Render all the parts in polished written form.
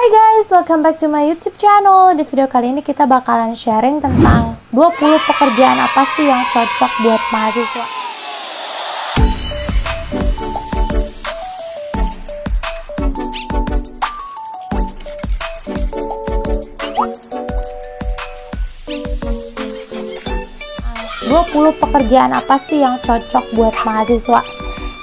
Hai guys, welcome back to my YouTube channel. Di video kali ini kita bakalan sharing tentang 20 pekerjaan apa sih yang cocok buat mahasiswa. Pekerjaan apa sih yang cocok buat mahasiswa?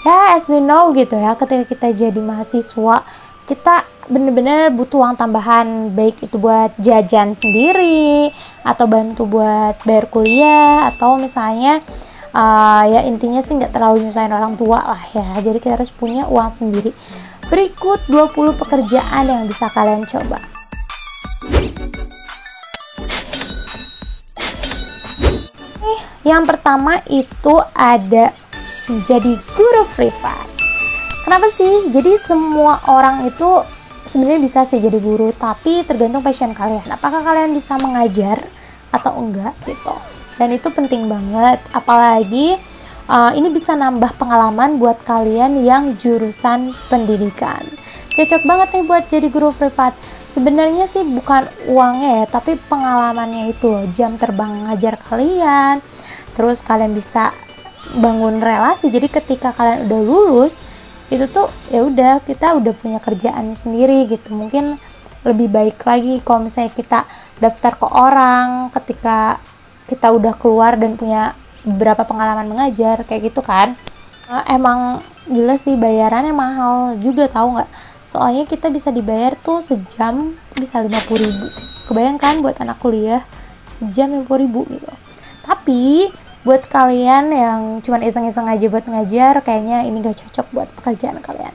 Ya, as we know gitu ya, ketika kita jadi mahasiswa, kita bener-bener butuh uang tambahan, baik itu buat jajan sendiri atau bantu buat bayar kuliah, atau misalnya ya intinya sih nggak terlalu nyusahin orang tua lah ya. Jadi kita harus punya uang sendiri. Berikut 20 pekerjaan yang bisa kalian coba. Yang pertama itu ada menjadi guru privat. Kenapa sih? Jadi semua orang itu sebenarnya bisa sih jadi guru, tapi tergantung passion kalian. Apakah kalian bisa mengajar atau enggak gitu. Dan itu penting banget. Apalagi ini bisa nambah pengalaman buat kalian yang jurusan pendidikan. Cocok banget nih buat jadi guru privat. Sebenarnya sih bukan uangnya ya, tapi pengalamannya itu, jam terbang ngajar kalian. Terus kalian bisa bangun relasi. Jadi ketika kalian udah lulus, itu tuh ya udah, kita udah punya kerjaan sendiri gitu. Mungkin lebih baik lagi kalau misalnya kita daftar ke orang ketika kita udah keluar dan punya beberapa pengalaman mengajar kayak gitu kan. Emang gila sih, bayarannya mahal juga, tahu nggak? Soalnya kita bisa dibayar tuh sejam bisa 50.000. Kebayangkan buat anak kuliah sejam 50.000 gitu. Tapi buat kalian yang cuman iseng-iseng aja buat ngajar, kayaknya ini gak cocok buat pekerjaan kalian.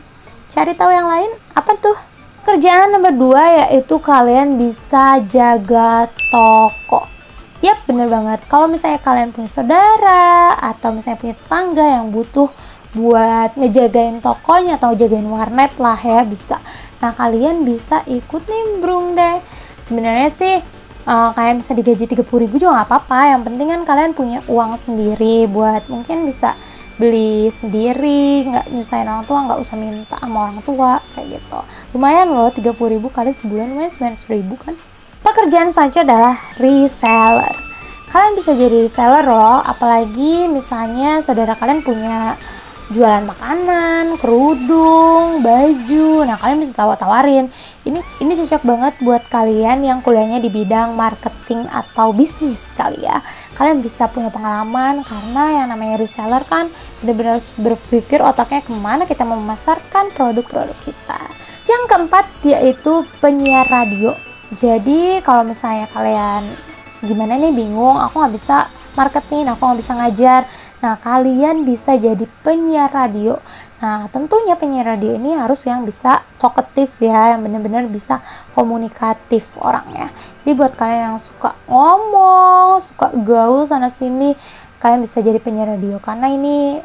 Cari tahu yang lain. Apa tuh? Kerjaan nomor 2 yaitu kalian bisa jaga toko. Yap, bener banget. Kalau misalnya kalian punya saudara atau misalnya punya tetangga yang butuh buat ngejagain tokonya atau jagain warnet lah ya, bisa. Nah, kalian bisa ikut nimbrung deh. Sebenarnya sih kalian bisa digaji 30.000 juga nggak apa-apa. Yang penting kan kalian punya uang sendiri buat mungkin bisa beli sendiri, nggak nyusahin orang tua, nggak usah minta sama orang tua kayak gitu. Lumayan loh, 30.000 kali sebulan lumayan 900.000 kan. Pekerjaan selanjutnya adalah reseller. Kalian bisa jadi reseller loh, apalagi misalnya saudara kalian punya jualan makanan, kerudung, baju. Nah, kalian bisa tawarin. Ini cocok banget buat kalian yang kuliahnya di bidang marketing atau bisnis kali ya. Kalian bisa punya pengalaman karena yang namanya reseller kan benar-benar berpikir otaknya kemana kita mau memasarkan produk-produk kita. Yang keempat yaitu penyiar radio. Jadi kalau misalnya kalian gimana nih, bingung, aku nggak bisa marketing, aku nggak bisa ngajar. Nah, kalian bisa jadi penyiar radio. Nah, tentunya penyiar radio ini harus yang bisa talkative ya, yang benar-benar bisa komunikatif orangnya. Jadi buat kalian yang suka ngomong, suka gaul sana sini, kalian bisa jadi penyiar radio karena ini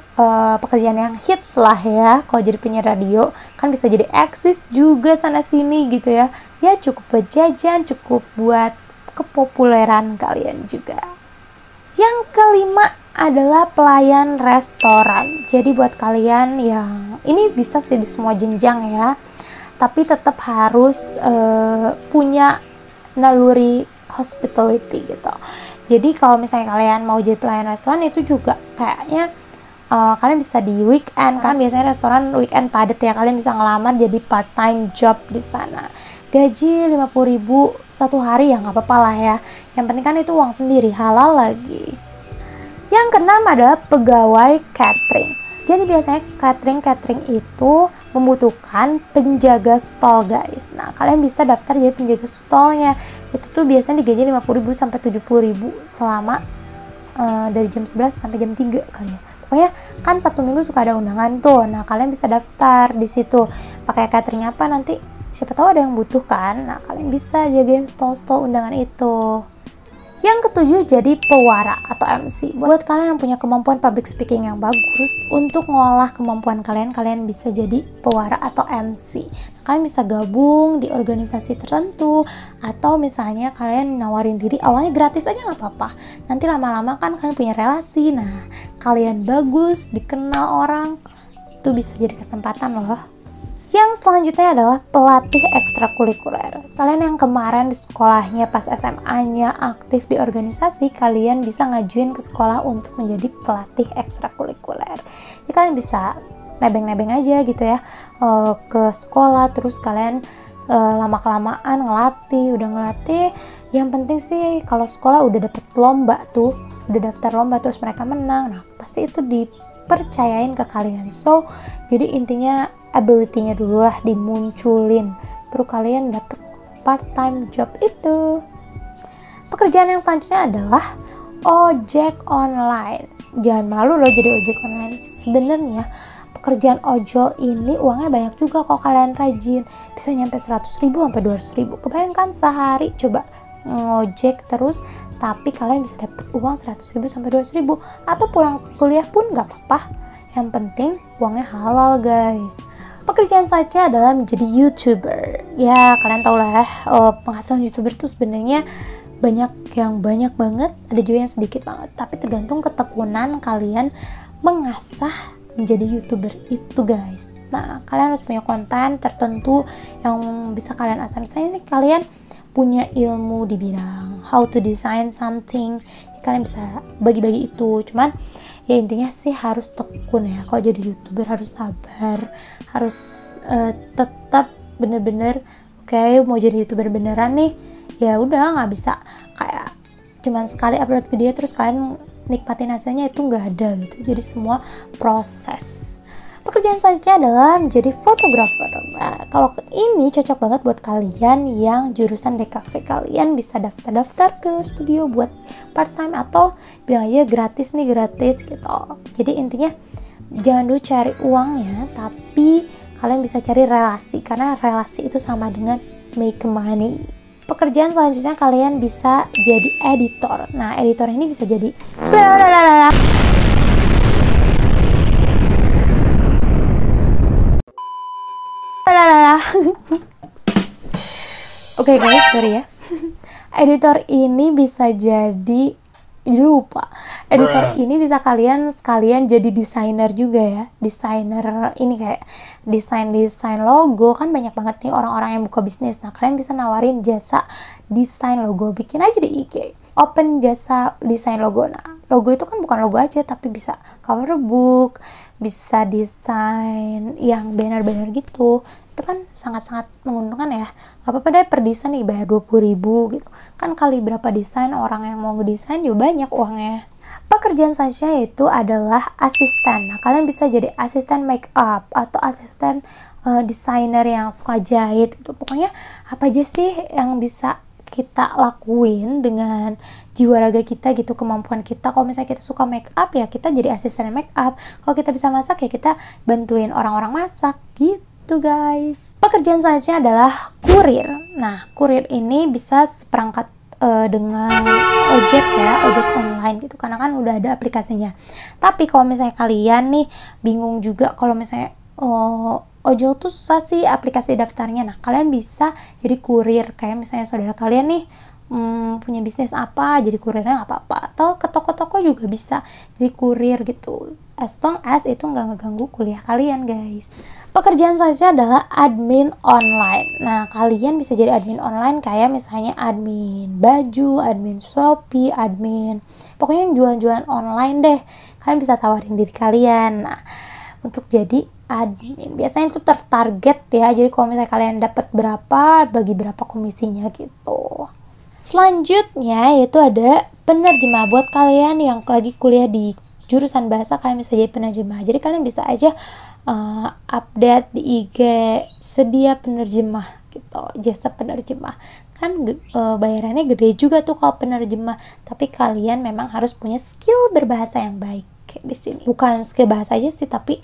pekerjaan yang hits lah ya. Kalau jadi penyiar radio kan bisa jadi eksis juga sana sini gitu ya. Ya cukup buat jajan, cukup buat kepopuleran kalian juga. Yang kelima adalah pelayan restoran. Jadi buat kalian yang ini bisa sih di semua jenjang ya, tapi tetap harus punya naluri hospitality gitu. Jadi kalau misalnya kalian mau jadi pelayan restoran, itu juga kayaknya kalian bisa di weekend kan, biasanya restoran weekend padat ya. Kalian bisa ngelamar jadi part time job di sana. Gaji 50.000 satu hari ya nggak apa-apa lah ya. Yang penting kan itu uang sendiri, halal lagi. Yang keenam adalah pegawai catering. Jadi biasanya catering itu membutuhkan penjaga stall guys. Nah, kalian bisa daftar jadi penjaga stallnya. Itu tuh biasanya digaji 50.000 sampai 70.000 selama dari jam 11 sampai jam 3 kali ya. Pokoknya kan Sabtu Minggu suka ada undangan tuh. Nah, kalian bisa daftar di situ. Pakai catering apa nanti siapa tahu ada yang butuh kan. Nah, kalian bisa jagain stall-stall undangan itu. Yang ketujuh jadi pewara atau MC. Buat kalian yang punya kemampuan public speaking yang bagus, untuk ngolah kemampuan kalian, kalian bisa jadi pewara atau MC. Kalian bisa gabung di organisasi tertentu, atau misalnya kalian nawarin diri awalnya gratis aja nggak apa-apa. Nanti lama-lama kan kalian punya relasi. Nah, kalian bagus, dikenal orang, itu bisa jadi kesempatan loh. Yang selanjutnya adalah pelatih ekstrakurikuler. Kalian yang kemarin di sekolahnya pas SMA-nya aktif di organisasi, kalian bisa ngajuin ke sekolah untuk menjadi pelatih ekstrakurikuler. Jadi kalian bisa nebeng-nebeng aja gitu ya ke sekolah, terus kalian lama-kelamaan udah ngelatih. Yang penting sih kalau sekolah udah dapet lomba tuh, udah daftar lomba terus mereka menang, nah pasti itu dipercayain ke kalian. So jadi intinya ability-nya dulu lah dimunculin, baru kalian dapet part-time job itu. Pekerjaan yang selanjutnya adalah ojek online. Jangan malu loh jadi ojek online. Sebenarnya pekerjaan ojol ini uangnya banyak juga kalau kalian rajin, bisa nyampe 100.000 sampai 200.000. Kebayangkan sehari coba ngojek terus, tapi kalian bisa dapat uang 100.000 sampai 200.000, atau pulang kuliah pun nggak apa-apa. Yang penting uangnya halal guys. Pekerjaan selanjutnya adalah menjadi YouTuber. Ya kalian tau lah penghasilan YouTuber tuh sebenarnya banyak yang banyak banget, ada juga yang sedikit banget, tapi tergantung ketekunan kalian mengasah menjadi YouTuber itu guys. Nah kalian harus punya konten tertentu yang bisa kalian asah. Misalnya nih kalian punya ilmu di bidang how to design something, kalian bisa bagi-bagi itu. Cuman ya intinya sih harus tekun ya. Kalau jadi YouTuber harus sabar, harus tetap bener-bener oke, mau jadi YouTuber beneran nih, ya udah nggak bisa kayak cuman sekali upload video terus kalian nikmatin hasilnya, itu nggak ada gitu. Jadi semua proses. Pekerjaan selanjutnya adalah menjadi fotografer. Nah, kalau ini cocok banget buat kalian yang jurusan DKV. Kalian bisa daftar-daftar ke studio buat part time atau bilang aja gratis gitu. Jadi intinya jangan dulu cari uangnya, tapi kalian bisa cari relasi, karena relasi itu sama dengan make money. Pekerjaan selanjutnya kalian bisa jadi editor. Nah, editor ini bisa jadi Oke guys, sorry ya. Editor ini bisa jadi Editor ini bisa kalian sekalian jadi desainer juga ya. Desainer ini kayak desain logo, kan banyak banget nih orang-orang yang buka bisnis. Nah, kalian bisa nawarin jasa desain logo, bikin aja di IG. Open jasa desain logo. Nah, logo itu kan bukan logo aja, tapi bisa cover book, bisa desain yang banner-banner gitu. Itu kan sangat-sangat menguntungkan ya. Gak apa-apa deh per desain nih bayar 20.000 gitu. Kan kali berapa desain orang yang mau ngedesain juga banyak uangnya. Pekerjaan selanjutnya itu adalah asisten. Nah, kalian bisa jadi asisten make up atau asisten desainer yang suka jahit gitu. Pokoknya apa aja sih yang bisa kita lakuin dengan jiwa raga kita gitu, kemampuan kita. Kalau misalnya kita suka make up ya kita jadi asisten make up. Kalau kita bisa masak ya kita bantuin orang-orang masak gitu guys. Pekerjaan selanjutnya adalah kurir. Nah, kurir ini bisa seperangkat dengan ojek ya, ojek online gitu, karena kan udah ada aplikasinya. Tapi kalau misalnya kalian nih bingung juga kalau misalnya ojol tuh susah sih aplikasi daftarnya, nah kalian bisa jadi kurir. Kayak misalnya saudara kalian nih punya bisnis apa, jadi kurirnya nggak apa-apa. Atau ke toko-toko juga bisa jadi kurir gitu, as long as itu nggak ngeganggu kuliah kalian guys. Pekerjaan selanjutnya adalah admin online. Nah, kalian bisa jadi admin online kayak misalnya admin baju, admin Shopee, admin pokoknya yang jualan-jualan online deh. Kalian bisa tawarin diri kalian. Nah, untuk jadi admin biasanya itu tertarget ya. Jadi kalau misalnya kalian dapat berapa, bagi berapa komisinya gitu. Selanjutnya yaitu ada penerjemah. Buat kalian yang lagi kuliah di jurusan bahasa, kalian bisa jadi penerjemah. Jadi kalian bisa aja update di IG sedia penerjemah gitu, jasa penerjemah. Kan bayarannya gede juga tuh kalau penerjemah. Tapi kalian memang harus punya skill berbahasa yang baik di sini. Bukan skill bahasa aja sih, tapi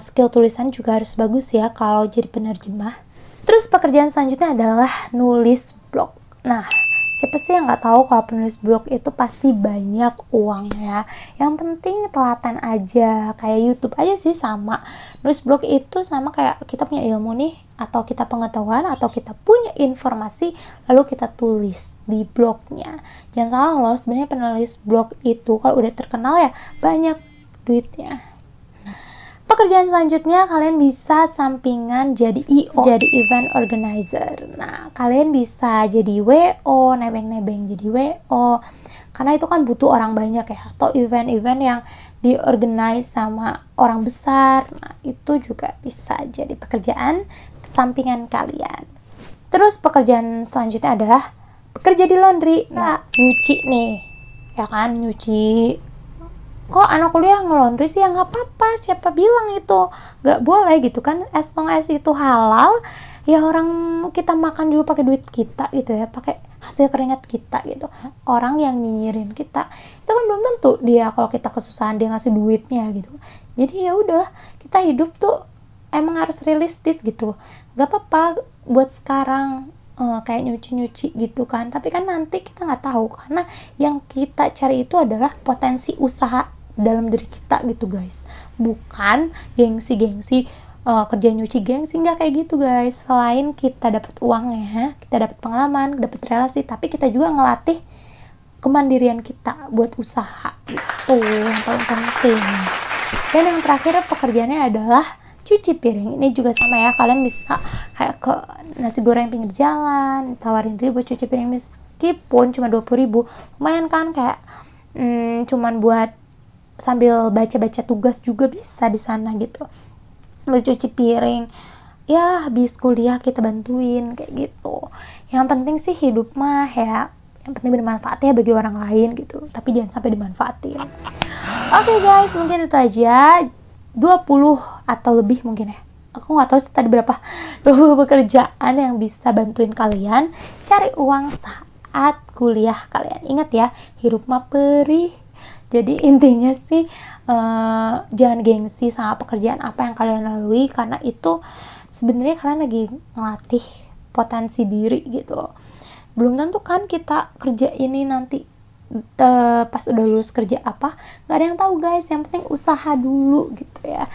skill tulisan juga harus bagus ya kalau jadi penerjemah. Terus pekerjaan selanjutnya adalah nulis blog. Nah, siapa sih yang nggak tahu kalau penulis blog itu pasti banyak uangnya. Yang penting telaten aja, kayak YouTube aja sih sama. Nulis blog itu sama kayak kita punya ilmu nih, atau kita pengetahuan, atau kita punya informasi, lalu kita tulis di blognya. Jangan salah loh, sebenarnya penulis blog itu kalau udah terkenal ya banyak duitnya. Pekerjaan selanjutnya, kalian bisa sampingan jadi IO, jadi event organizer. Nah, kalian bisa jadi WO, nebeng-nebeng jadi WO, karena itu kan butuh orang banyak ya, atau event-event yang diorganize sama orang besar. Nah, itu juga bisa jadi pekerjaan sampingan kalian. Terus pekerjaan selanjutnya adalah bekerja di laundry. Nah, nyuci nih, ya kan, nyuci. Kok anak kuliah ngelondri sih? Ya nggak apa-apa, siapa bilang itu nggak boleh gitu kan, as long as itu halal. Ya orang kita makan juga pakai duit kita gitu ya, pakai hasil keringat kita gitu. Orang yang nyinyirin kita itu kan belum tentu dia kalau kita kesusahan dia ngasih duitnya gitu. Jadi ya udah, kita hidup tuh emang harus realistis gitu. Gak apa-apa buat sekarang kayak nyuci-nyuci gitu kan, tapi kan nanti kita nggak tahu, karena yang kita cari itu adalah potensi usaha dalam diri kita gitu guys, bukan gengsi-gengsi. Kerja nyuci gengsi, nggak kayak gitu guys. Selain kita dapat uangnya, kita dapat pengalaman, dapat relasi, tapi kita juga ngelatih kemandirian kita buat usaha gitu, yang paling penting. Dan yang terakhir pekerjaannya adalah cuci piring. Ini juga sama ya, kalian bisa kayak ke nasi goreng pinggir jalan, tawarin diri buat cuci piring meskipun cuma 20.000, lumayan kan, kayak cuman buat sambil baca-baca tugas juga bisa di sana gitu. Habis cuci piring, ya habis kuliah kita bantuin kayak gitu. Yang penting sih hidup mah ya, yang penting bermanfaat ya bagi orang lain gitu, tapi jangan sampai dimanfaatin. Oke guys, mungkin itu aja, 20 atau lebih mungkin ya, aku nggak tahu sih tadi berapa, 20 pekerjaan yang bisa bantuin kalian cari uang saat kuliah kalian. Ingat ya, hidup mah perih. Jadi intinya sih jangan gengsi sama pekerjaan apa yang kalian lalui, karena itu sebenarnya kalian lagi ngelatih potensi diri gitu. Belum tentu kan kita kerja ini nanti pas udah lulus kerja apa, nggak ada yang tahu guys. Yang penting usaha dulu gitu ya.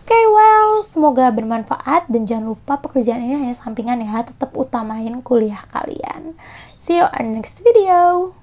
Oke, well, semoga bermanfaat, dan jangan lupa pekerjaan ini hanya sampingan ya, tetap utamain kuliah kalian. See you on next video.